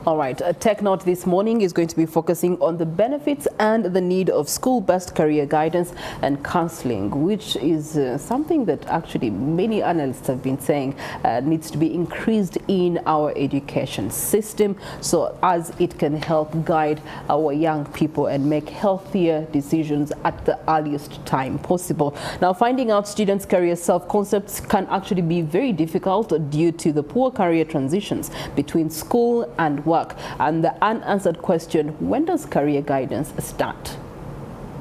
All right, Tech Note this morning is going to be focusing on the benefits and the need of school-based career guidance and counseling, which is something that actually many analysts have been saying needs to be increased in our education system, so as it can help guide our young people and make healthier decisions at the earliest time possible. Now, finding out students' career self-concepts can actually be very difficult due to the poor career transitions between school and work. And the unanswered question, when does career guidance start?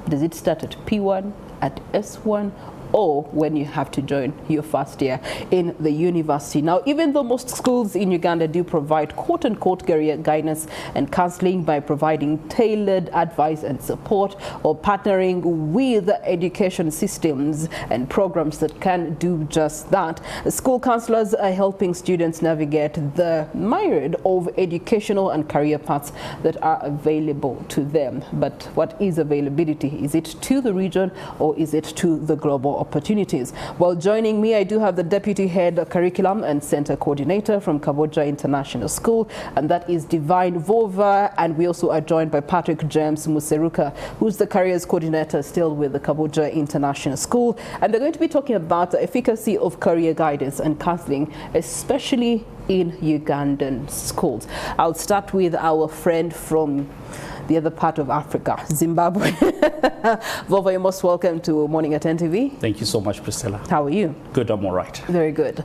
Does it start at P1, at S1, or when you have to join your first year in the university? Now, even though most schools in Uganda do provide quote-unquote career guidance and counseling by providing tailored advice and support or partnering with education systems and programs that can do just that, school counselors are helping students navigate the myriad of educational and career paths that are available to them. But what is availability? Is it to the region or is it to the global opportunities? Well, joining me, I do have the Deputy Head Curriculum and Center Coordinator from Kabojja International School, and that is Divine Vhovha. And we also are joined by Patrick James Museruka, who's the Careers Coordinator still with the Kabojja International School. And they're going to be talking about the efficacy of career guidance and counseling, especially in Ugandan schools. I'll start with our friend from the other part of Africa, Zimbabwe. Vhovha, you're most welcome to Morning at NTV. Thank you so much, Priscilla. How are you? Good, I'm all right. Very good.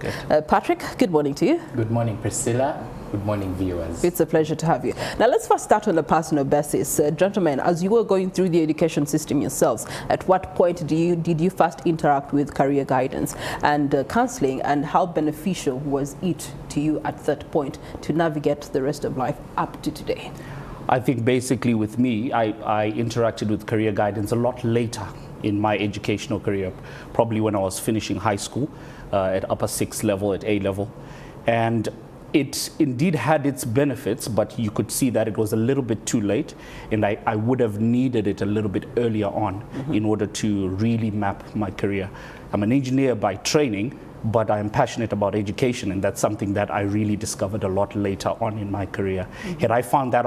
Patrick, good morning to you. Good morning, Priscilla. Good morning, viewers. It's a pleasure to have you. Now, let's first start on a personal basis. Gentlemen, as you were going through the education system yourselves, at what point did you first interact with career guidance and counseling, and how beneficial was it to you at that point to navigate the rest of life up to today? I think basically with me, I interacted with career guidance a lot later in my educational career, probably when I was finishing high school at upper sixth level, at A level. And it indeed had its benefits, but you could see that it was a little bit too late, and I would have needed it a little bit earlier on in order to really map my career. I'm an engineer by training, but I'm passionate about education, and that's something that I really discovered a lot later on in my career. Had I found that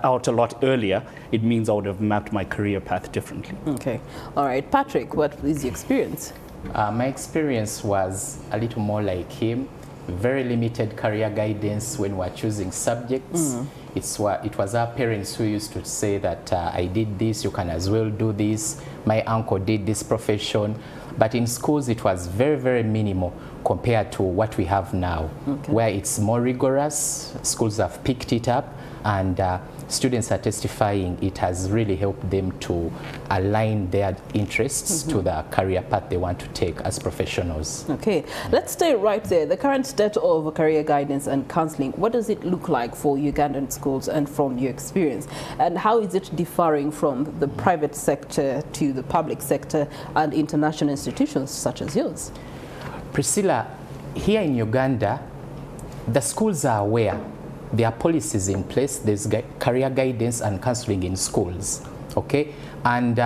out a lot earlier, it means I would have mapped my career path differently. Okay. All right. Patrick, what is your experience? My experience was a little more like him. Very limited career guidance when we're choosing subjects. It was our parents who used to say that I did this, you can as well do this. My uncle did this profession. But in schools, it was very, very minimal compared to what we have now, where it's more rigorous. Schools have picked it up, and students are testifying it has really helped them to align their interests to the career path they want to take as professionals. Okay, let's stay right there. The current state of career guidance and counseling, what does it look like for Ugandan schools and from your experience? And how is it differing from the private sector to the public sector and international institutions such as yours? Priscilla, here in Uganda, the schools are aware. There are policies in place. There's career guidance and counseling in schools, okay? And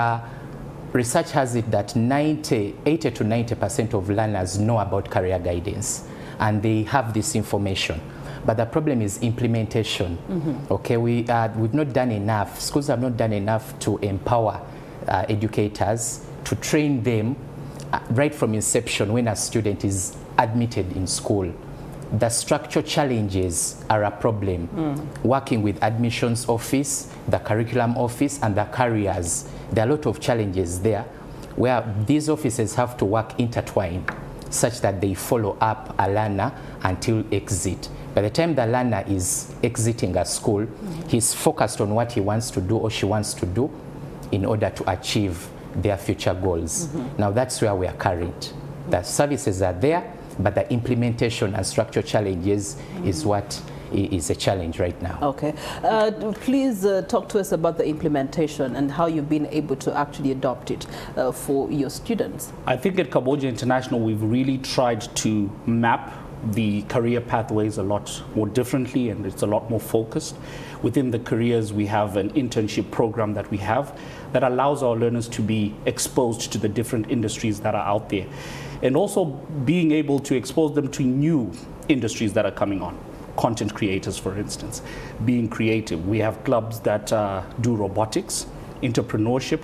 research has it that 80 to 90% of learners know about career guidance, and they have this information. But the problem is implementation, okay? We've not done enough. Schools have not done enough to empower educators to train them right from inception when a student is admitted in school. The structural challenges are a problem. Working with admissions office, the curriculum office, and the careers, there are a lot of challenges there where these offices have to work intertwined such that they follow up a learner until exit. By the time the learner is exiting a school, he's focused on what he wants to do or she wants to do in order to achieve their future goals. Now that's where we are current. The services are there, but the implementation and structural challenges is what is a challenge right now. Okay. Please talk to us about the implementation and how you've been able to actually adopt it for your students. I think at Kabojja International, we've really tried to map the career pathways a lot more differently, and it's a lot more focused. Within the careers, we have an internship program that we have that allows our learners to be exposed to the different industries that are out there, and also being able to expose them to new industries that are coming on. content creators, for instance, being creative. We have clubs that do robotics, entrepreneurship.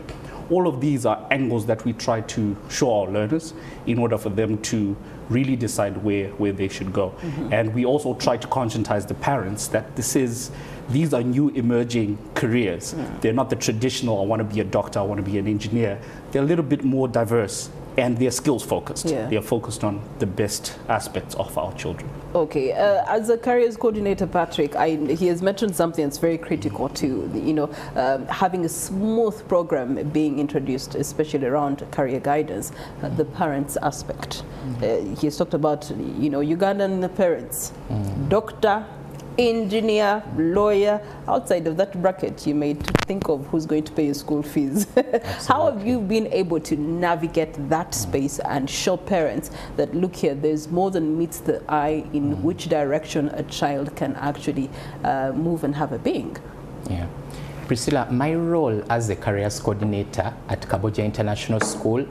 All of these are angles that we try to show our learners in order for them to really decide where they should go. And we also try to conscientize the parents that these are new emerging careers. They're not the traditional, I want to be a doctor, I want to be an engineer. They're a little bit more diverse, and they're skills focused. They're focused on the best aspects of our children. Okay, as a careers coordinator, Patrick, he has mentioned something that's very critical to, having a smooth program being introduced, especially around career guidance, the parents aspect. He has talked about, Ugandan parents, doctor, engineer, lawyer. Outside of that bracket, you may think of who's going to pay your school fees. How have you been able to navigate that space and show parents that, look here, there's more than meets the eye in which direction a child can actually move and have a being? Yeah. Priscilla, my role as a careers coordinator at Kabojja International School,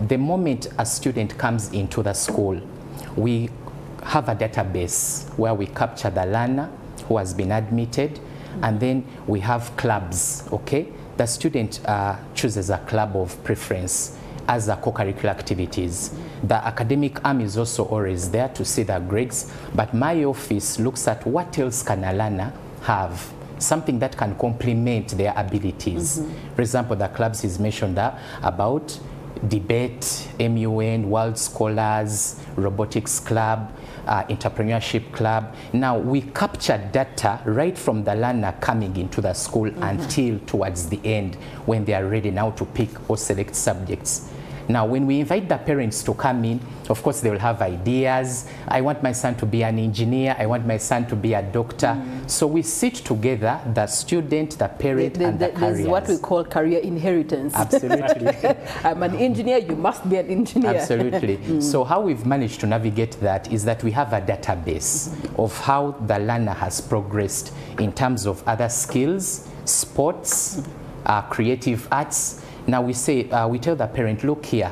the moment a student comes into the school, we have a database where we capture the learner who has been admitted, and then we have clubs, okay? The student chooses a club of preference as a co-curricular activities. The academic arm is also always there to see the grades, but my office looks at what else can a learner have, something that can complement their abilities. For example, the clubs is mentioned about debate, MUN, World Scholars, Robotics Club, Entrepreneurship Club. Now we capture data right from the learner coming into the school until towards the end when they are ready now to pick or select subjects. Now when we invite the parents to come in, of course they will have ideas. I want my son to be an engineer, I want my son to be a doctor. So we sit together, the student, the parent, and the careers. This is what we call career inheritance. Absolutely. I'm an engineer, you must be an engineer. Absolutely. So how we've managed to navigate that is that we have a database of how the learner has progressed in terms of other skills, sports, creative arts. Now we say, we tell the parent, look here,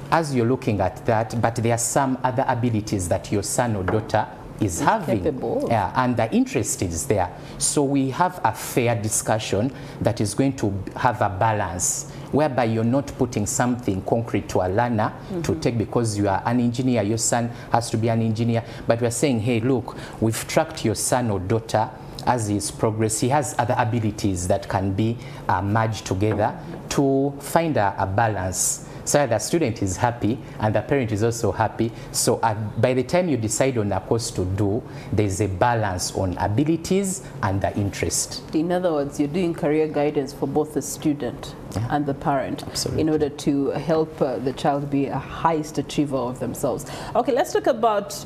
as you're looking at that, but there are some other abilities that your son or daughter is having, and the interest is there. So we have a fair discussion that is going to have a balance, whereby you're not putting something concrete to a learner to take because you are an engineer, your son has to be an engineer, but we're saying, hey, look, we've tracked your son or daughter as his progress. He has other abilities that can be merged together to find a balance, so that the student is happy and the parent is also happy. So by the time you decide on a course to do, there's a balance on abilities and the interest. In other words, you're doing career guidance for both the student and the parent. Absolutely. In order to help the child be a highest achiever of themselves. Okay, let's talk about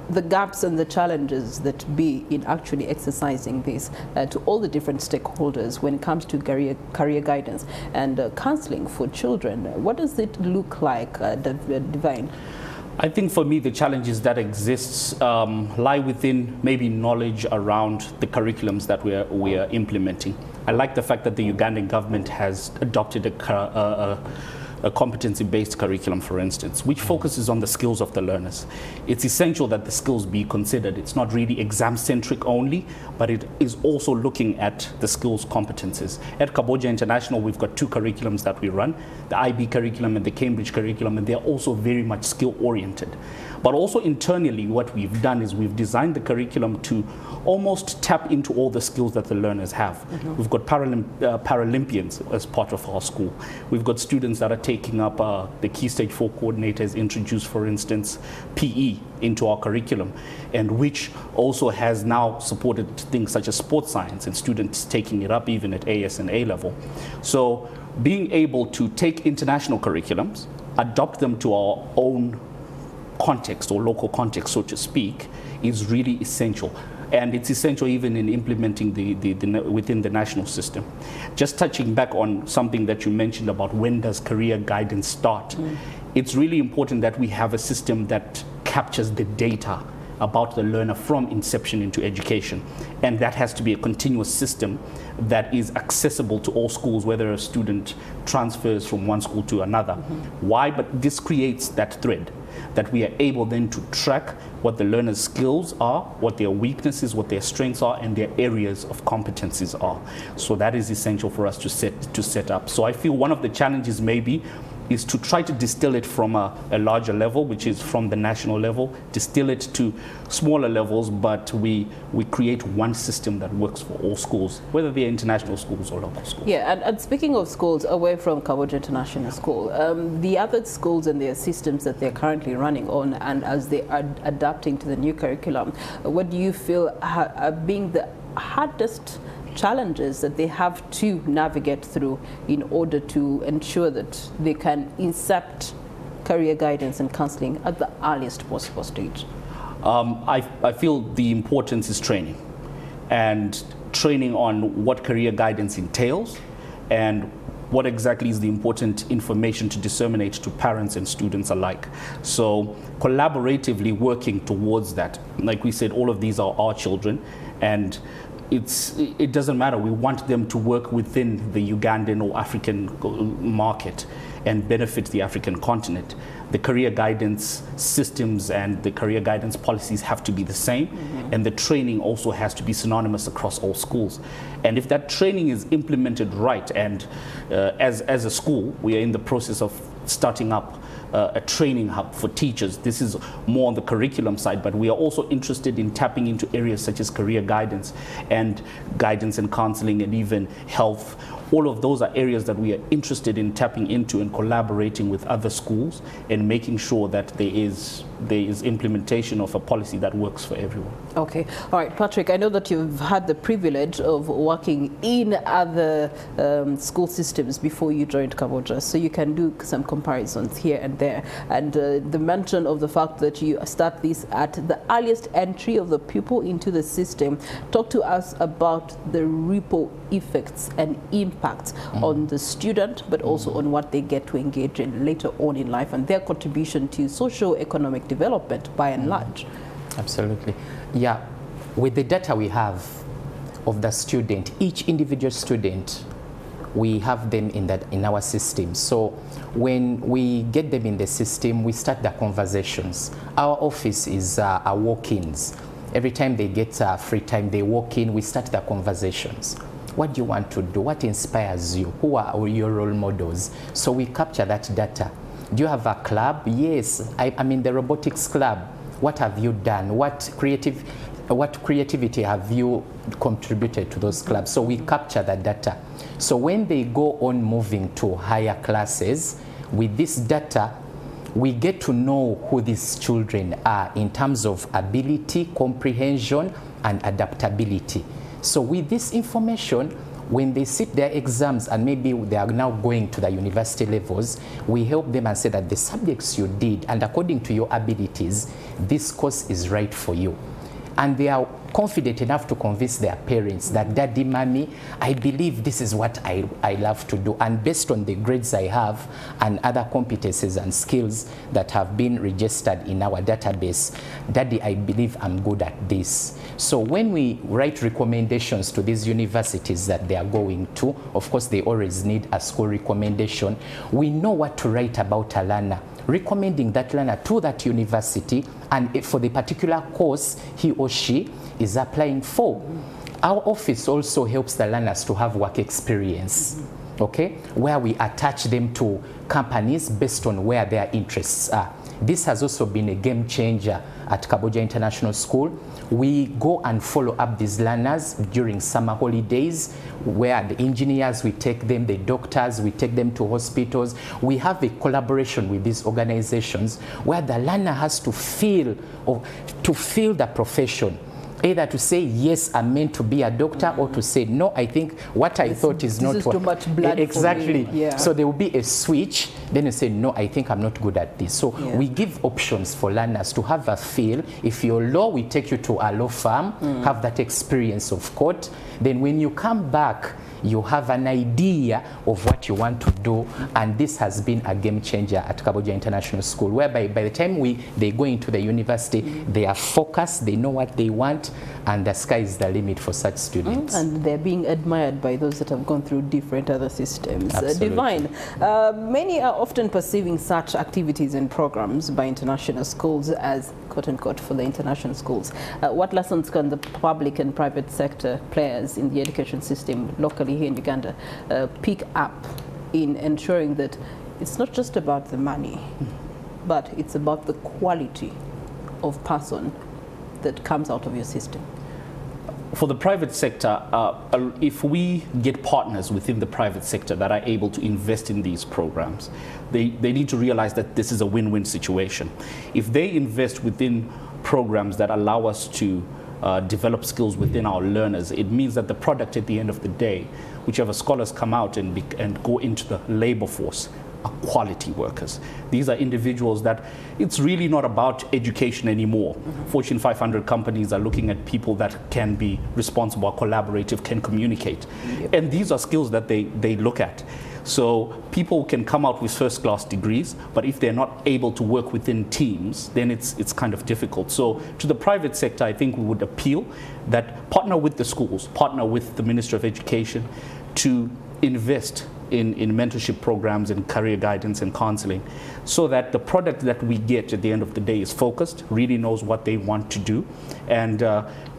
the gaps and the challenges that be in actually exercising this to all the different stakeholders when it comes to career guidance and counseling for children. What does it look like, Divine? I think for me the challenges that exists lie within maybe knowledge around the curriculums that we are implementing. I like the fact that the Ugandan government has adopted a competency-based curriculum, for instance, which focuses on the skills of the learners. It's essential that the skills be considered. It's not really exam-centric only, but it is also looking at the skills competences. At Kabojja International, we've got two curriculums that we run, the IB curriculum and the Cambridge curriculum, and they're also very much skill-oriented. But also internally, what we've done is we've designed the curriculum to almost tap into all the skills that the learners have. We've got Paralympians as part of our school. We've got students that are taking up the Key Stage 4 coordinators introduced, for instance, PE into our curriculum, and which also has now supported things such as sports science and students taking it up even at AS and A level. So being able to take international curriculums, adopt them to our own context or local context, so to speak, is really essential. And it's essential even in implementing within the national system. Just touching back on something that you mentioned about when does career guidance start, it's really important that we have a system that captures the data about the learner from inception into education. And that has to be a continuous system that is accessible to all schools, whether a student transfers from one school to another. Why? But this creates that thread. that we are able then to track what the learner's skills are, what their weaknesses, what their strengths are, and their areas of competencies are. So that is essential for us to set up. So I feel one of the challenges maybe is to try to distill it from a larger level, which is from the national level, distill it to smaller levels, but we create one system that works for all schools, whether they're international schools or local schools. Yeah, and speaking of schools, away from Kabojja International School, the other schools and their systems that they're currently running on, and as they are adapting to the new curriculum, what do you feel are being the hardest challenges that they have to navigate through in order to ensure that they can incept career guidance and counseling at the earliest possible stage? I feel the importance is training, and training on what career guidance entails and what exactly is the important information to disseminate to parents and students alike. So collaboratively working towards that. Like we said, all of these are our children, and it doesn't matter. We want them to work within the Ugandan or African market and benefit the African continent. The career guidance systems and the career guidance policies have to be the same, and the training also has to be synonymous across all schools. And if that training is implemented right, and as a school, we are in the process of starting up a training hub for teachers. This is more on the curriculum side, but we are also interested in tapping into areas such as career guidance and counseling and even health. All of those are areas that we are interested in tapping into and collaborating with other schools and making sure that there is implementation of a policy that works for everyone. Okay. All right, Patrick, I know that you've had the privilege of working in other school systems before you joined Kabojja, so you can do some comparisons here and there. And the mention of the fact that you start this at the earliest entry of the pupil into the system. Talk to us about the ripple effects and impacts on the student, but also on what they get to engage in later on in life and their contribution to socio-economic development by and large. Absolutely. Yeah, with the data we have of the student, each individual student, we have them in our system. So when we get them in the system, we start the conversations. Our office is our walk-ins. Every time they get free time, they walk in, we start the conversations. What do you want to do? What inspires you? Who are your role models? So we capture that data. Do you have a club? Yes, I'm in the robotics club. What have you done? What creativity have you contributed to those clubs? So we capture that data. So when they go on moving to higher classes, with this data, we get to know who these children are in terms of ability, comprehension, and adaptability. So with this information, when they sit their exams and maybe they are now going to the university levels, we help them and say that the subjects you did, and according to your abilities, this course is right for you. And they are confident enough to convince their parents that, Daddy, Mommy, I believe this is what I love to do. And based on the grades I have and other competencies and skills that have been registered in our database, Daddy, I believe I'm good at this. So when we write recommendations to these universities that they are going to, of course, they always need a school recommendation. We know what to write about a learner, recommending that learner to that university and for the particular course he or she is applying for. Our office also helps the learners to have work experience, okay, where we attach them to companies based on where their interests are. This has also been a game changer at Kabojja International School. We go and follow up these learners during summer holidays, where the engineers, we take them, the doctors, we take them to hospitals. We have a collaboration with these organizations where the learner has to feel the profession, either to say, yes, I'm meant to be a doctor, or to say, no, I think what I thought is not what. This is too much blood exactly. for me. Yeah. So there will be a switch, then you say, no, I think I'm not good at this. So we give options for learners to have a feel. If you're law, we take you to a law firm, have that experience of court. Then when you come back, you have an idea of what you want to do, and this has been a game changer at Kabojja International School, whereby by the time they go into the university, they are focused, they know what they want, and the sky is the limit for such students. And they're being admired by those that have gone through different other systems. Absolutely. Divine, many are often perceiving such activities and programs by international schools as quote-unquote for the international schools. What lessons can the public and private sector players in the education system locally here in Uganda pick up in ensuring that it's not just about the money, but it's about the quality of person that comes out of your system? For the private sector, if we get partners within the private sector that are able to invest in these programs, they need to realize that this is a win-win situation. If they invest within programs that allow us to develop skills within our learners, it means that the product at the end of the day, whichever scholars come out and go into the labor force, are quality workers. These are individuals that it's really not about education anymore. Fortune 500 companies are looking at people that can be responsible, collaborative, can communicate. And these are skills that they look at. So people can come out with first-class degrees, but if they're not able to work within teams, then it's kind of difficult. So to the private sector, I think we would appeal that partner with the schools, partner with the Ministry of Education to invest in mentorship programs and career guidance and counseling, so that the product that we get at the end of the day is focused, really knows what they want to do, and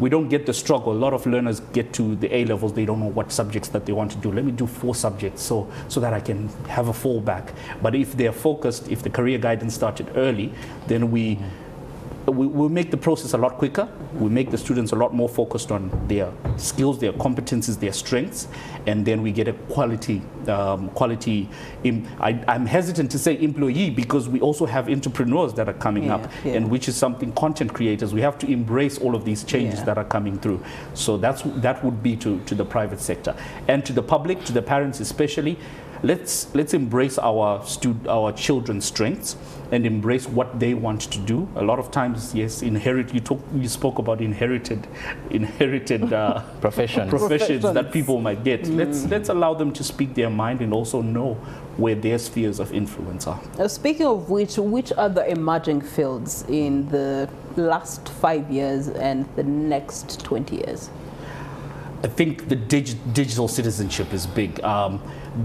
we don't get the struggle. A lot of learners get to the A levels, they don't know what subjects that they want to do. Let me do 4 subjects so that I can have a fallback. But if they're focused, if the career guidance started early, then we'll make the process a lot quicker. We make the students a lot more focused on their skills, their competencies, their strengths, and then we get a quality. I'm hesitant to say employee because we also have entrepreneurs that are coming up, and which is something, content creators. We have to embrace all of these changes that are coming through. So that would be to the private sector, and to the public, to the parents especially. Let's embrace our children's strengths and embrace what they want to do. A lot of times, yes, you spoke about inherited professions that people might get. Let's allow them to speak their mind and also know where their spheres of influence are. Speaking of which are the emerging fields in the last 5 years and the next 20 years? I think the digital citizenship is big.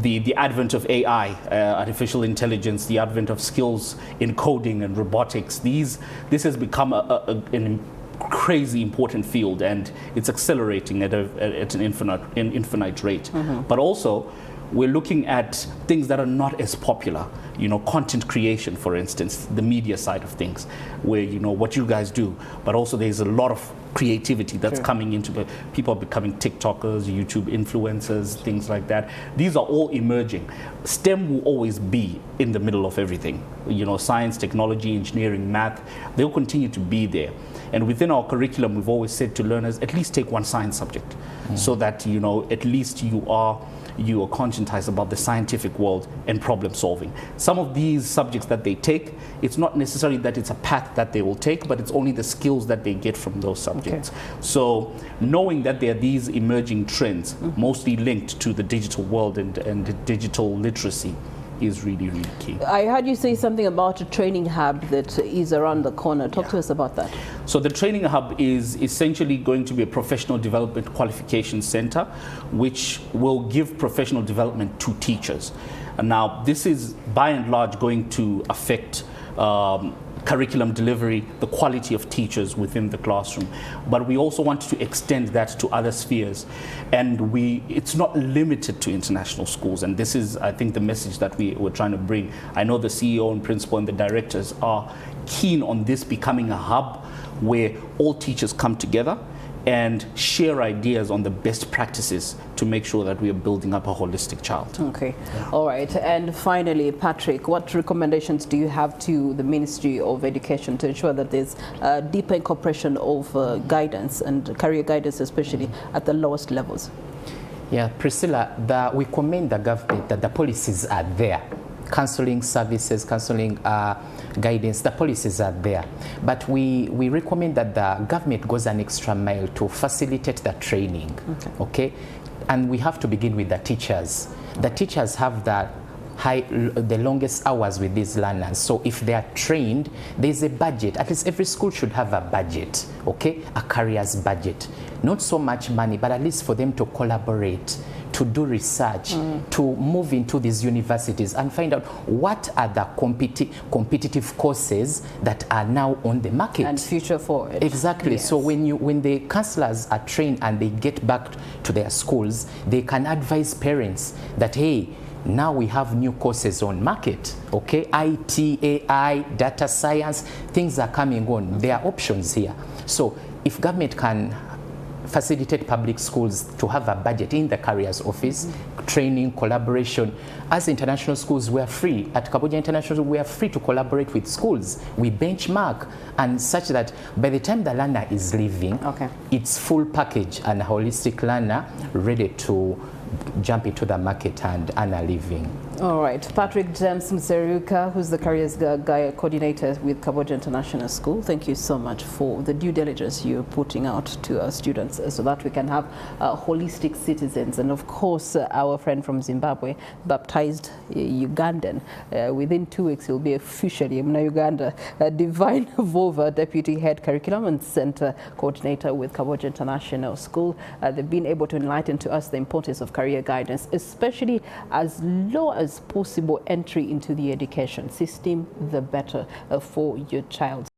The advent of AI, artificial intelligence, the advent of skills in coding and robotics, this has become an crazy important field, and it's accelerating at an infinite rate. But also, we're looking at things that are not as popular. Content creation, for instance, the media side of things, where what you guys do, but also there's a lot of creativity that's coming into it. People are becoming TikTokers, YouTube influencers, things like that. These are all emerging. STEM will always be in the middle of everything. Science, technology, engineering, math, they'll continue to be there. And within our curriculum, we've always said to learners, at least take one science subject, so that at least you are conscientized about the scientific world and problem solving. Some of these subjects that they take, it's not necessarily that it's a path that they will take, but it's only the skills that they get from those subjects. So knowing that there are these emerging trends, mostly linked to the digital world and digital literacy, is really, really key. I heard you say something about a training hub that is around the corner. Talk to us about that. So the training hub is essentially going to be a professional development qualification center, which will give professional development to teachers. And now, this is by and large going to affect curriculum delivery, the quality of teachers within the classroom. But we also want to extend that to other spheres. And it's not limited to international schools. And this is, I think, the message that we're trying to bring. I know the CEO and principal and the directors are keen on this becoming a hub where all teachers come together and share ideas on the best practices to make sure that we are building up a holistic child. Okay, all right. And finally, Patrick, what recommendations do you have to the Ministry of Education to ensure that there's deeper incorporation of guidance and career guidance, especially at the lowest levels? Yeah, Priscilla, we commend the government that the policies are there. counseling services, counseling guidance, the policies are there. But we recommend that the government goes an extra mile to facilitate the training, okay? And we have to begin with the teachers. The teachers have the longest hours with these learners. So if they are trained, there's a budget. At least every school should have a budget, okay? A careers budget. Not so much money, but at least for them to collaborate, to do research, to move into these universities and find out what are the competitive courses that are now on the market. And future forward. Exactly. Yes. So when the counselors are trained and they get back to their schools, they can advise parents that, hey, now we have new courses on market, okay? IT, AI, data science, things are coming on. There are options here. So if government can facilitate public schools to have a budget in the careers office, training, collaboration. As international schools, we are free. At Kabojja International School, we are free to collaborate with schools. We benchmark, and such that by the time the learner is leaving, it's full package and holistic learner ready to jump into the market and earn a living. All right, Patrick Museruka, who's the careers coordinator with Kabojja International School, thank you so much for the due diligence you're putting out to our students so that we can have holistic citizens. And of course, our friend from Zimbabwe, baptized Ugandan. Within 2 weeks, he'll be officially in Uganda. Divine Vhovha, Deputy Head Curriculum and Center Coordinator with Kabojja International School. They've been able to enlighten to us the importance of career guidance, especially as low as possible entry into the education system, the better for your child's